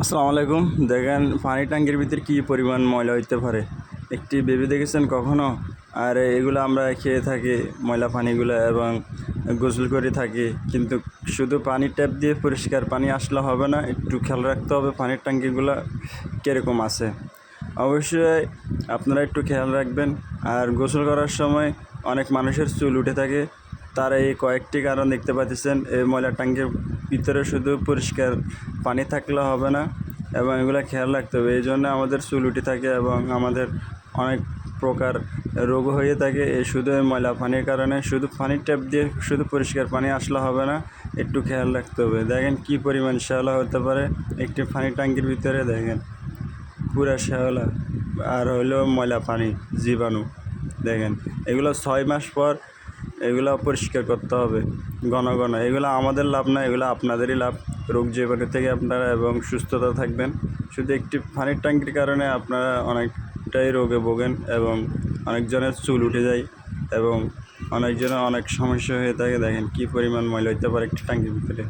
আসসালামু আলাইকুম। দেখেন পানি ট্যাঙ্কির ভিতরে কী পরিমাণ ময়লা হইতে পারে। একটি বেবি দেখেছেন কখনো? আর এগুলো আমরা খেয়ে থাকি ময়লা পানিগুলো এবং গোসল করে থাকি, কিন্তু শুধু পানি ট্যাপ দিয়ে পরিষ্কার পানি আসলে হবে না, একটু খেয়াল রাখতে হবে পানির ট্যাঙ্কিগুলো কীরকম আছে। অবশ্যই আপনারা একটু খেয়াল রাখবেন। আর গোসল করার সময় অনেক মানুষের চুল উঠে থাকে, তার এই কয়েকটি কারণ দেখতে পাচ্ছেন। এই ময়লা ট্যাঙ্কির ভিতরে শুধু পরিষ্কার পানি থাকলে হবে না এবং এগুলো খেয়াল রাখতে হবে। এই জন্য আমাদের চুল উঠে থাকে এবং আমাদের অনেক প্রকার রোগ হয়ে থাকে এই শুধু এই ময়লা পানির কারণে। শুধু পানির ট্যাপ দিয়ে শুধু পরিষ্কার পানি আসলে হবে না, একটু খেয়াল রাখতে হবে। দেখেন কী পরিমাণ শ্যাওলা হতে পারে একটি পানির ট্যাঙ্কির ভিতরে। দেখেন পুরা শ্যাওলা আর হইলো ময়লা পানি, জীবাণু। দেখেন এগুলো 6 মাস পর এগুলো পরিষ্কার করতে হবে ঘন ঘন। এগুলো আমাদের লাভ না, এগুলো আপনাদেরই লাভ। রোগ জীবাণু থেকে আপনারা এবং সুস্থতা থাকবেন। শুধু একটি পানির ট্যাঙ্কির কারণে আপনারা অনেকটাই রোগে ভোগেন এবং অনেকজনের চুল উঠে যায় এবং অনেকজনের অনেক সমস্যা হয়ে থাকে। দেখেন কী পরিমাণ ময়লা হতে পারে একটি ট্যাঙ্কির ভিতরে।